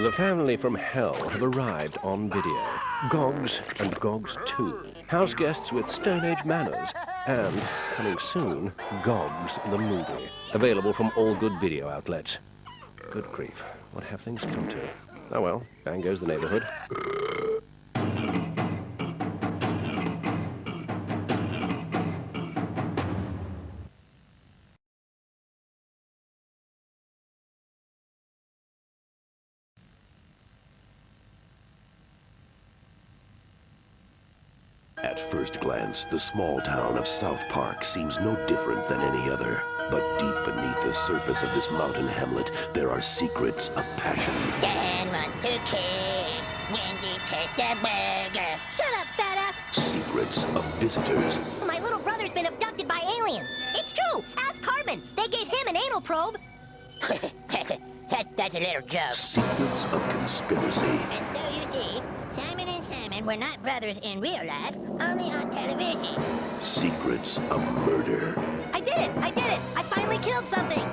The family from hell have arrived on video. Gogs and Gogs 2. House guests with Stone Age manners. And, coming soon, Gogs the movie. Available from all good video outlets. Good grief, what have things come to? Oh well, bang goes the neighborhood. At first glance, the small town of South Park seems no different than any other. But deep beneath the surface of this mountain hamlet, there are secrets of passion. Dan wants to kiss Wendy taste a burger. Shut up, fat ass! Secrets of visitors. My little brother's been abducted by aliens. It's true. Ask Cartman. They gave him an anal probe. That's a little joke. Secrets of conspiracy. And so you see, Simon and Simon were not brothers in real life, only on television. Secrets of murder. I did it! I did it! I finally killed something!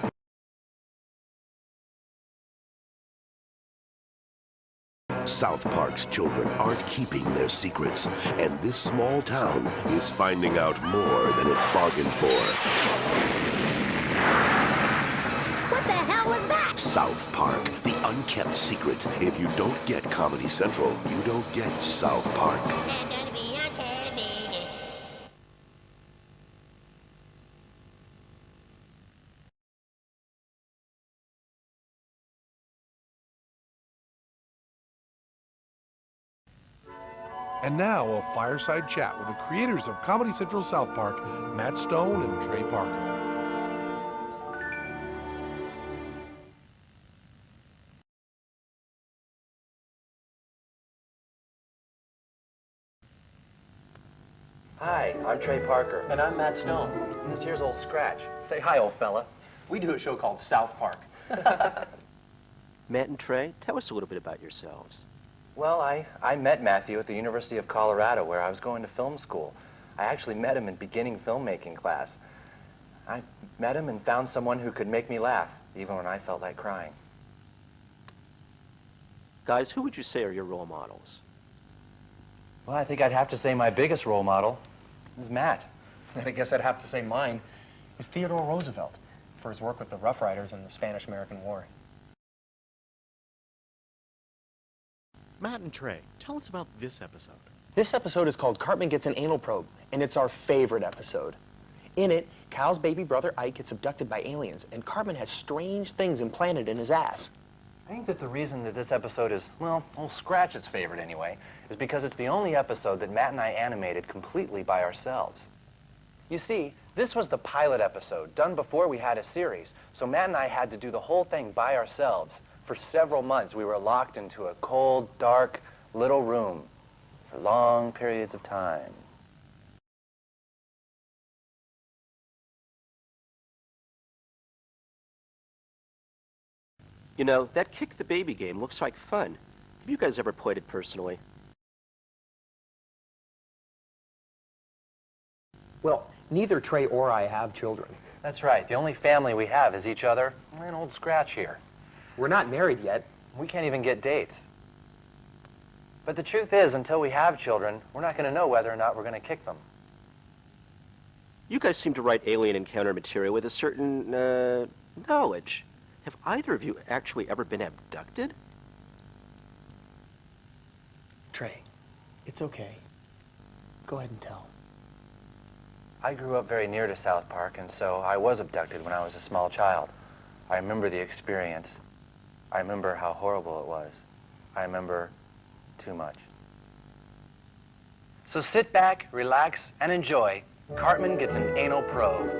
South Park's children aren't keeping their secrets, and this small town is finding out more than it bargained for. What the hell was that? South Park, the unkept secret. If you don't get Comedy Central, you don't get South Park. I'm gonna be on television. And now, a fireside chat with the creators of Comedy Central South Park, Matt Stone and Trey Parker. Hi, I'm Trey Parker. And I'm Matt Stone. And this here's Old Scratch. Say hi, old fella. We do a show called South Park. Matt and Trey, tell us a little bit about yourselves. Well, I met Matthew at the University of Colorado, where I was going to film school. I actually met him in beginning filmmaking class. I met him and found someone who could make me laugh, even when I felt like crying. Guys, who would you say are your role models? Well, I think I'd have to say my biggest role model is Matt. And I guess I'd have to say mine is Theodore Roosevelt, for his work with the Rough Riders in the Spanish-American War. Matt and Trey, tell us about this episode. This episode is called Cartman Gets an Anal Probe, and it's our favorite episode. In it, Cal's baby brother Ike gets abducted by aliens, and Cartman has strange things implanted in his ass. I think that the reason that this episode is, well, Old Scratch's favorite anyway, is because it's the only episode that Matt and I animated completely by ourselves. You see, this was the pilot episode, done before we had a series, so Matt and I had to do the whole thing by ourselves. For several months, we were locked into a cold, dark, little room for long periods of time. You know, that Kick the Baby game looks like fun. Have you guys ever played it personally? Well, neither Trey or I have children. That's right. The only family we have is each other and Old Scratch here. We're not married yet. We can't even get dates. But the truth is, until we have children, we're not going to know whether or not we're going to kick them. You guys seem to write alien encounter material with a certain, knowledge. Have either of you actually ever been abducted? Trey, it's okay. Go ahead and tell. I grew up very near to South Park, and so I was abducted when I was a small child. I remember the experience. I remember how horrible it was. I remember too much. So sit back, relax, and enjoy. Cartman Gets an Anal Probe.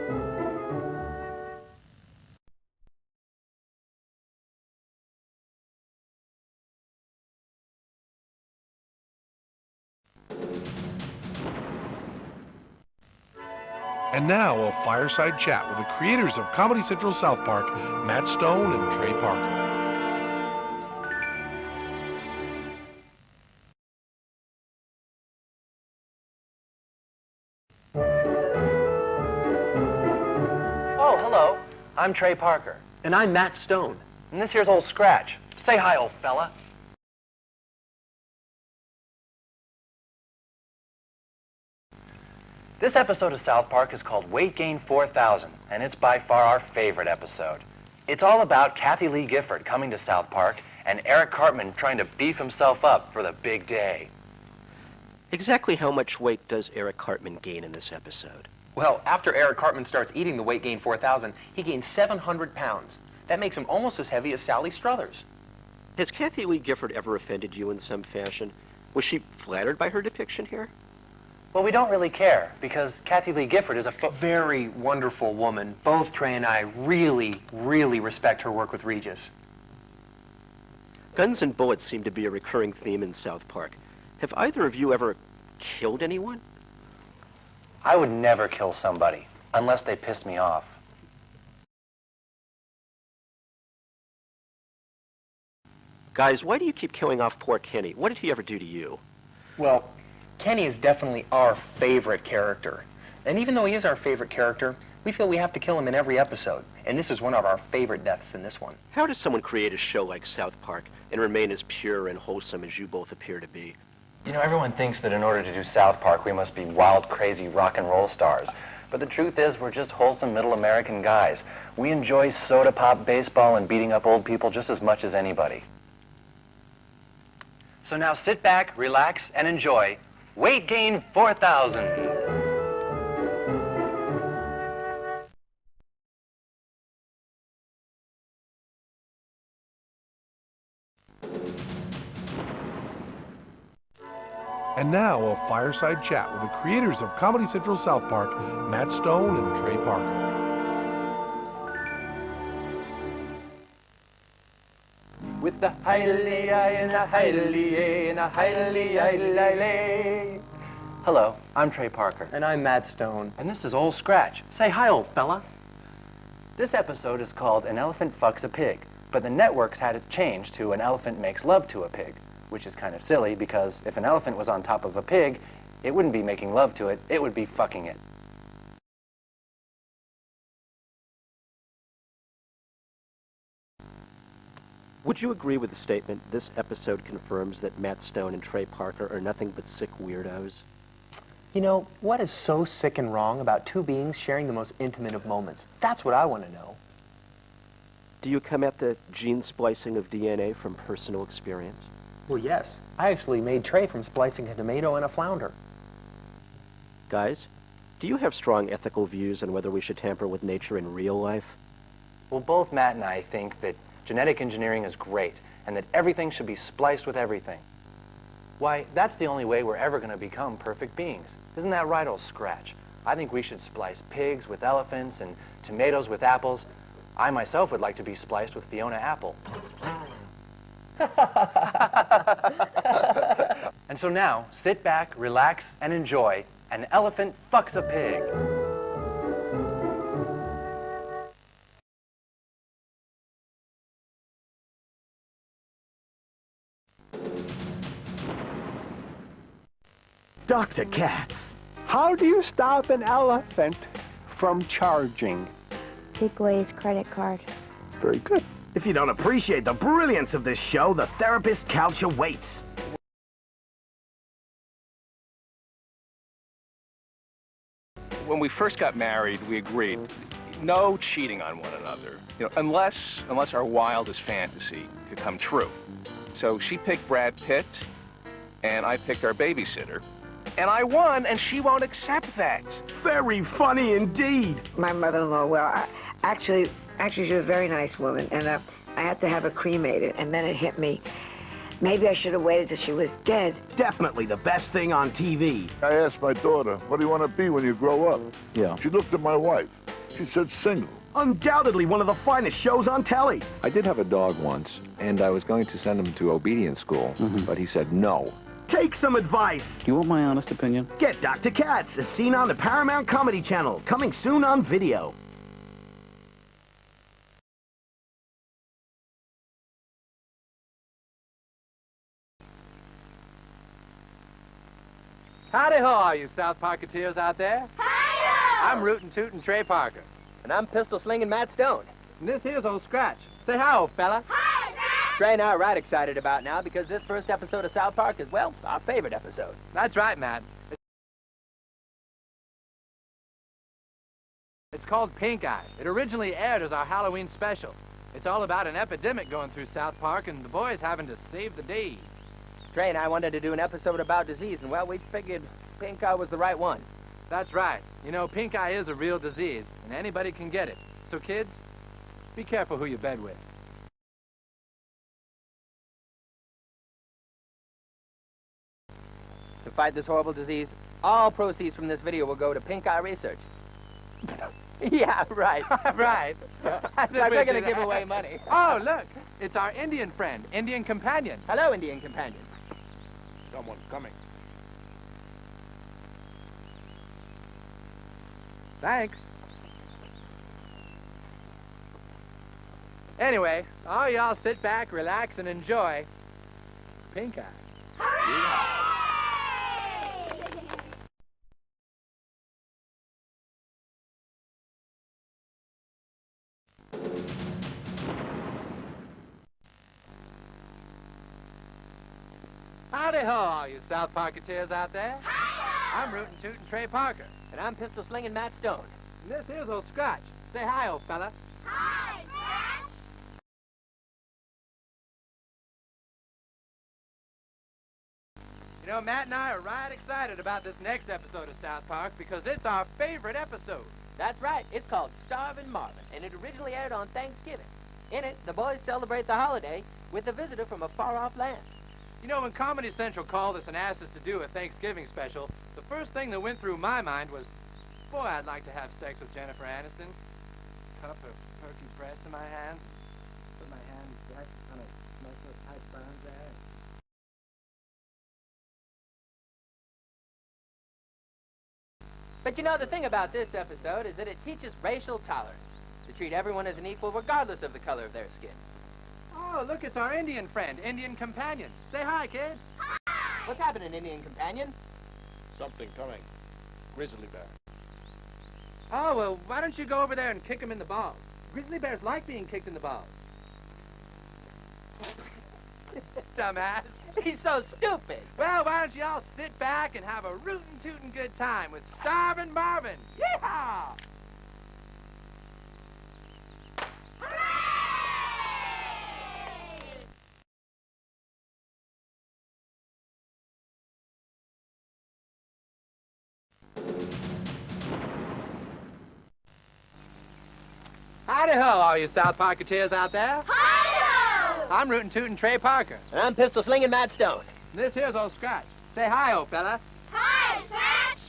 And now, a fireside chat with the creators of Comedy Central South Park, Matt Stone and Trey Parker. Oh, hello. I'm Trey Parker. And I'm Matt Stone. And this here's Old Scratch. Say hi, old fella. This episode of South Park is called Weight Gain 4000, and it's by far our favorite episode. It's all about Kathy Lee Gifford coming to South Park and Eric Cartman trying to beef himself up for the big day. Exactly how much weight does Eric Cartman gain in this episode? Well, after Eric Cartman starts eating the Weight Gain 4000, he gains 700 pounds. That makes him almost as heavy as Sally Struthers. Has Kathy Lee Gifford ever offended you in some fashion? Was she flattered by her depiction here? Well, we don't really care, because Kathy Lee Gifford is a Very wonderful woman. Both Trey and I really, really respect her work with Regis. Guns and bullets seem to be a recurring theme in South Park. Have either of you ever killed anyone? I would never kill somebody, unless they pissed me off. Guys, why do you keep killing off poor Kenny? What did he ever do to you? Well, Kenny is definitely our favorite character. And even though he is our favorite character, we feel we have to kill him in every episode. And this is one of our favorite deaths in this one. How does someone create a show like South Park and remain as pure and wholesome as you both appear to be? You know, everyone thinks that in order to do South Park, we must be wild, crazy rock and roll stars. But the truth is, we're just wholesome middle American guys. We enjoy soda pop, baseball, and beating up old people just as much as anybody. So now sit back, relax, and enjoy Weight Gain 4000. And now, a fireside chat with the creators of Comedy Central South Park, Matt Stone and Trey Parker. With the hi-li-I and a hi-li-A and a hi-li-I-li-lay. Hello, I'm Trey Parker. And I'm Matt Stone. And this is Old Scratch. Say hi, old fella. This episode is called An Elephant Fucks a Pig, but the networks had it changed to An Elephant Makes Love to a Pig, which is kind of silly because if an elephant was on top of a pig, it wouldn't be making love to it, it would be fucking it. Would you agree with the statement, this episode confirms that Matt Stone and Trey Parker are nothing but sick weirdos? You know, what is so sick and wrong about two beings sharing the most intimate of moments? That's what I want to know. Do you come at the gene splicing of DNA from personal experience? Well, yes. I actually made Trey from splicing a tomato and a flounder. Guys, do you have strong ethical views on whether we should tamper with nature in real life? Well, both Matt and I think that genetic engineering is great and that everything should be spliced with everything. Why, that's the only way we're ever going to become perfect beings. Isn't that right, old Scratch? I think we should splice pigs with elephants and tomatoes with apples. I myself would like to be spliced with Fiona Apple. And so now, sit back, relax, and enjoy An Elephant Fucks a Pig. Dr. Katz, how do you stop an elephant from charging? Take away his credit card. Very good. If you don't appreciate the brilliance of this show, the therapist couch awaits. When we first got married, we agreed no cheating on one another, unless our wildest fantasy could come true. So she picked Brad Pitt, and I picked our babysitter. And I won, and she won't accept that. Very funny indeed. My mother-in-law, well, actually, she's a very nice woman, and I had to have her cremated, and then it hit me. Maybe I should have waited till she was dead. Definitely the best thing on TV. I asked my daughter, what do you want to be when you grow up? Yeah. She looked at my wife. She said single. Undoubtedly one of the finest shows on telly. I did have a dog once, and I was going to send him to obedience school, but he said no. Take some advice. You want my honest opinion? Get Dr. Katz, as seen on the Paramount Comedy Channel, coming soon on video. Howdy-ho, all you South Parketeers out there. Hi-yo! I'm Rootin' Tootin' Trey Parker. And I'm pistol-slinging Matt Stone. And this here's Old Scratch. Say hi, old fella. Hi, Matt! Trey and I are right excited about now because this first episode of South Park is, well, our favorite episode. That's right, Matt. It's called Pinkeye. It originally aired as our Halloween special. It's all about an epidemic going through South Park and the boys having to save the day. Trey and I wanted to do an episode about disease, and, well, we figured Pinkeye was the right one. That's right. You know, Pinkeye is a real disease, and anybody can get it. So, kids, be careful who you bed with. To fight this horrible disease, all proceeds from this video will go to Pinkeye Research. Yeah, right. Right. Like we're going to give away money. Oh, look. It's our Indian friend, Indian Companion. Hello, Indian Companion. Someone's coming. Thanks. Anyway, all y'all sit back, relax, and enjoy Pinkeye. Howdy ho, all you South Parketeers out there. I'm Rootin' Tootin' Trey Parker. And I'm Pistol Slinging Matt Stone. And this here's old Scratch. Say hi, old fella. Hi, Scratch. You know, Matt and I are right excited about this next episode of South Park because it's our favorite episode. That's right. It's called Starvin Marvin, and it originally aired on Thanksgiving. In it, the boys celebrate the holiday with a visitor from a far-off land. You know, when Comedy Central called us and asked us to do a Thanksgiving special, the first thing that went through my mind was, boy, I'd like to have sex with Jennifer Aniston. Cup of perky breasts in my hands. Put my hands back on a nice little tight bun there. But you know, the thing about this episode is that it teaches racial tolerance, to treat everyone as an equal regardless of the color of their skin. Oh, look, it's our Indian friend, Indian Companion. Say hi, kids. Hi! What's happening, Indian Companion? Something coming. Grizzly bear. Oh, well, why don't you go over there and kick him in the balls? Grizzly bears like being kicked in the balls. Dumbass. He's so stupid. Well, why don't you all sit back and have a rootin' tootin' good time with Starvin Marvin. Yeehaw! Howdy-ho, all you South Parketeers out there. Hi-ho! I'm Rootin' Tootin' Trey Parker. And I'm Pistol Slinging Matt Stone. And this here's old Scratch. Say hi, old fella. Hi, Scratch!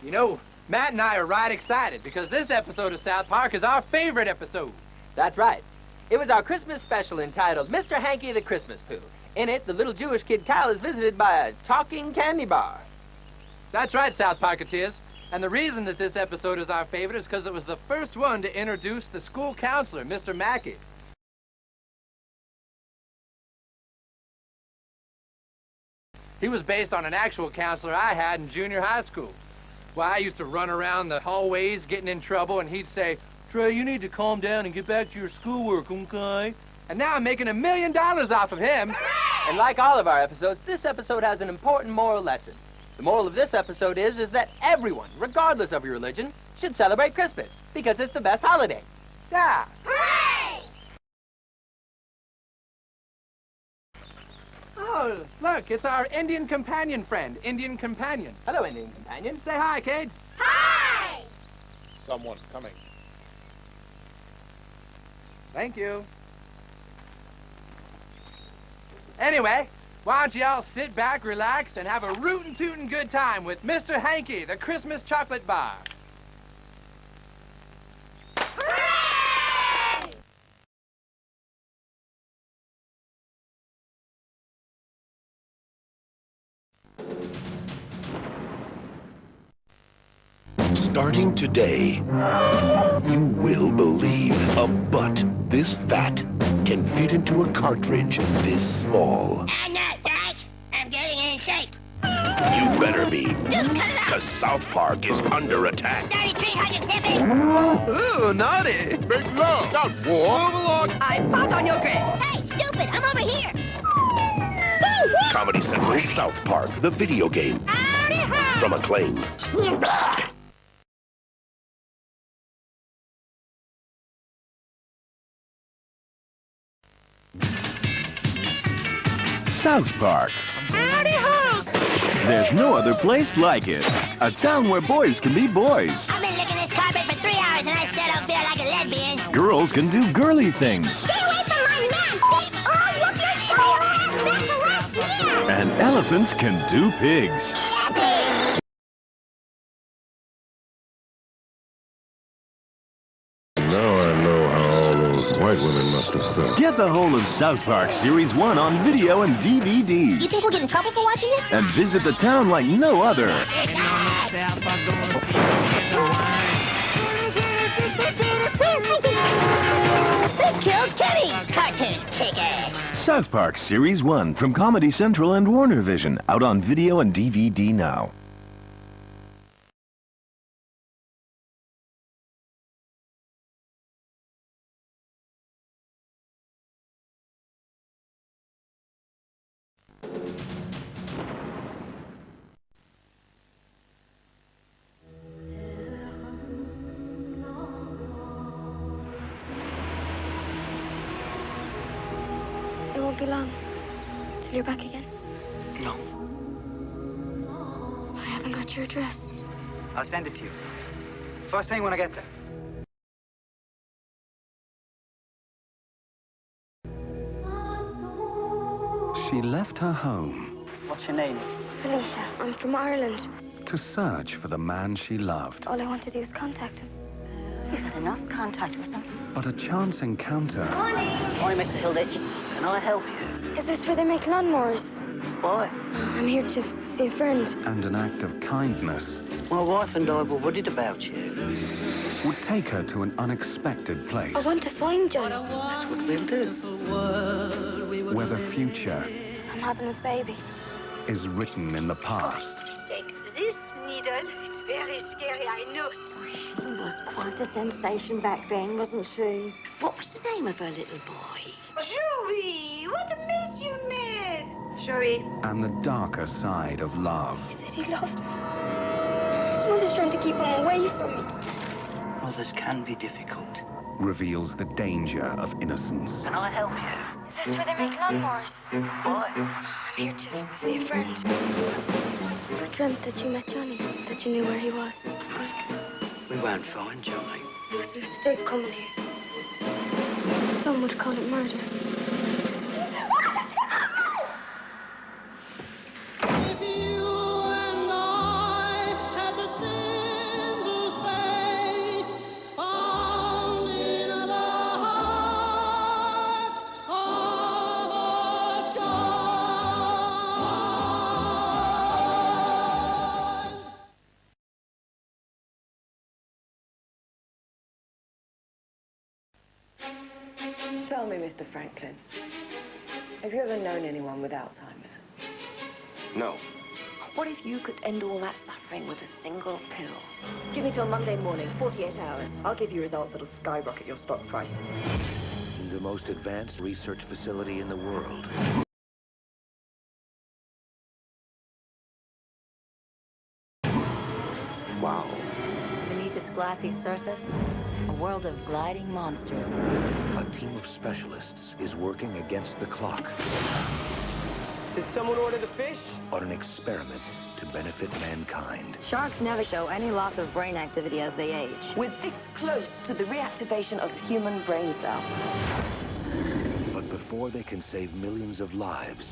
You know, Matt and I are right excited because this episode of South Park is our favorite episode. That's right. It was our Christmas special entitled Mr. Hankey the Christmas Poo. In it, the little Jewish kid Kyle is visited by a talking candy bar. That's right, South Parketeers. And the reason that this episode is our favorite is because it was the first one to introduce the school counselor, Mr. Mackey. He was based on an actual counselor I had in junior high school. Well, I used to run around the hallways getting in trouble, and he'd say, Trey, you need to calm down and get back to your schoolwork, okay? And now I'm making $1 million off of him. Hooray! And like all of our episodes, this episode has an important moral lesson. The moral of this episode is that everyone, regardless of your religion, should celebrate Christmas, because it's the best holiday. Yeah. Hooray! Oh, look, it's our Indian Companion friend, Indian Companion. Hello, Indian Companion. Say hi, kids. Hi! Someone's coming. Thank you. Anyway, why don't you all sit back, relax, and have a rootin' tootin' good time with Mr. Hankey, the Christmas chocolate bar. Hooray! Starting today, you will believe a butt this fat can fit into a cartridge this small. I'm not fat. I'm getting in shape. You better be, Just cut it out. because South Park is under attack. Dirty tree hugging hippie. Ooh, naughty. Make love, not war. I fought on your grave. Hey, stupid. it! I'm over here! Comedy Central South Park, the video game. From Acclaim. South Park. Howdy ho! There's no other place like it. A town where boys can be boys. I've been licking this carpet for 3 hours and I still don't feel like a lesbian. Girls can do girly things. Stay away from my man, bitch, or I'll whoop your style ass back to last year! And elephants can do pigs. Now I know how all those white women must have felt. Get the whole of South Park Series 1 on video and DVD. You think we'll get in trouble for watching it? And visit the town like no other. They killed Kenny! Cartoons kick ass! South Park Series 1 from Comedy Central and Warner Vision. Out on video and DVD now. It won't be long till you're back again. No. I haven't got your address. I'll send it to you. First thing when I get there. She left her home What's your name? Felicia, I'm from Ireland. to search for the man she loved. All I want to do is contact him. You've had enough contact with him. But a chance encounter Morning, Mr. Hilditch. Can I help you? Is this where they make lawnmowers? What? I'm here to see a friend. and an act of kindness My wife and I were worried about you. would take her to an unexpected place I want to find Johnny. That's what we'll do. where the future I'm having his baby. is written in the past. Take this needle. It's very scary, I know. Oh, she was quite a sensation back then, wasn't she? What was the name of her little boy? Joey, what a mess you made. Joey. And the darker side of love. He said he loved me. His mother's trying to keep him away from me. Mothers can be difficult. Reveals the danger of innocence. Can I help you? Is this where they make lawnmowers? What? I'm here to see a friend. I dreamt that you met Johnny, that you knew where he was. We won't find Johnny. Was there a mistake coming here? Some would call it murder. Tell me, Mr. Franklin, have you ever known anyone with Alzheimer's? No. What if you could end all that suffering with a single pill? Give me till Monday morning, 48 hours. I'll give you results that'll skyrocket your stock price. In the most advanced research facility in the world. Wow. Beneath its glassy surface, a world of gliding monsters. A team of specialists is working against the clock Did someone order the fish? on an experiment to benefit mankind. Sharks never show any loss of brain activity as they age. We're this close to the reactivation of the human brain cell. But before they can save millions of lives,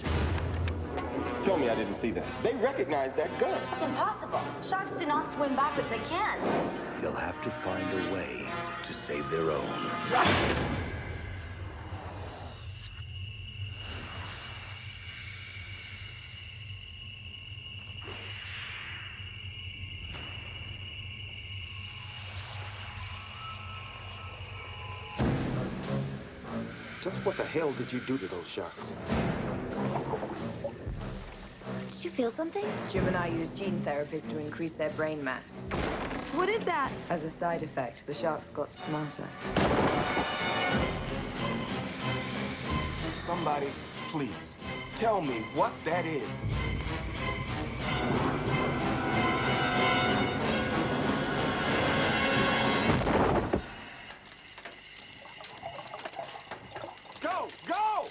Tell me I didn't see that. They recognize that gun. It's impossible. Sharks do not swim backwards. They can't. they'll have to find a way to save their own. Just what the hell did you do to those sharks? Did you feel something? Jim and I use gene therapies to increase their brain mass. What is that? As a side effect, the sharks got smarter. Somebody, please, tell me what that is. Go! Go!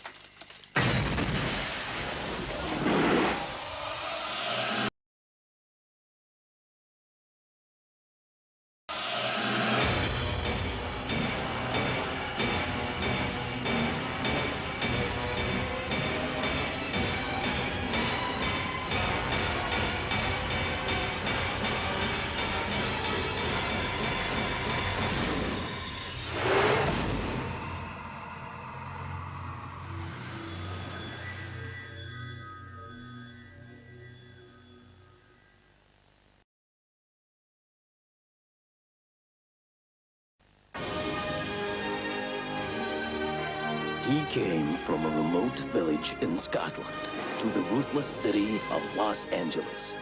He came from a remote village in Scotland to the ruthless city of Los Angeles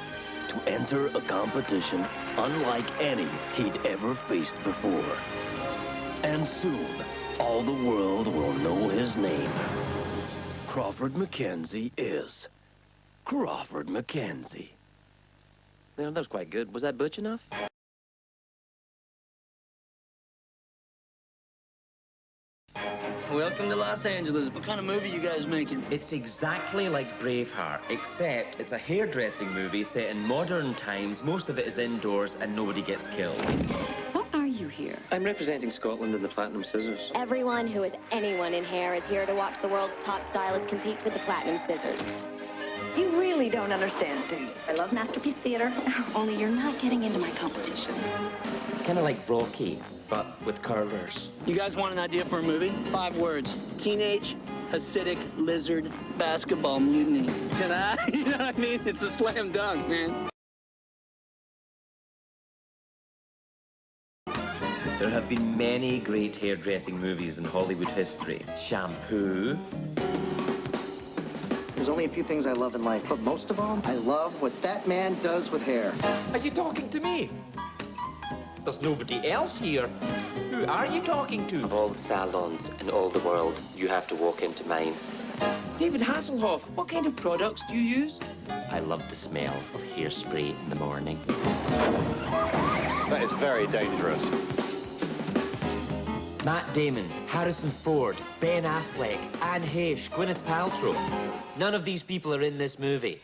to enter a competition unlike any he'd ever faced before. And soon, all the world will know his name. Crawford McKenzie is Crawford McKenzie. You know, that was quite good. Was that butch enough? Welcome to Los Angeles. What kind of movie you guys making? It's exactly like Braveheart, except it's a hairdressing movie set in modern times. Most of it is indoors and nobody gets killed. What are you here? I'm representing Scotland in the Platinum Scissors. Everyone who is anyone in hair is here to watch the world's top stylists compete for the Platinum Scissors. You really don't understand, do you? I love Masterpiece Theater, only you're not getting into my competition. It's kind of like Rocky, but with curlers. You guys want an idea for a movie? 5 words. Teenage, Hasidic, lizard, basketball mutiny. You know what I mean? It's a slam dunk, man. There have been many great hairdressing movies in Hollywood history. Shampoo. There's only a few things I love in life, but most of all, I love what that man does with hair. Are you talking to me? There's nobody else here. Who are you talking to? Of all the salons in all the world, you have to walk into mine. David Hasselhoff, what kind of products do you use? I love the smell of hairspray in the morning. That is very dangerous. Matt Damon, Harrison Ford, Ben Affleck, Anne Heche, Gwyneth Paltrow. None of these people are in this movie.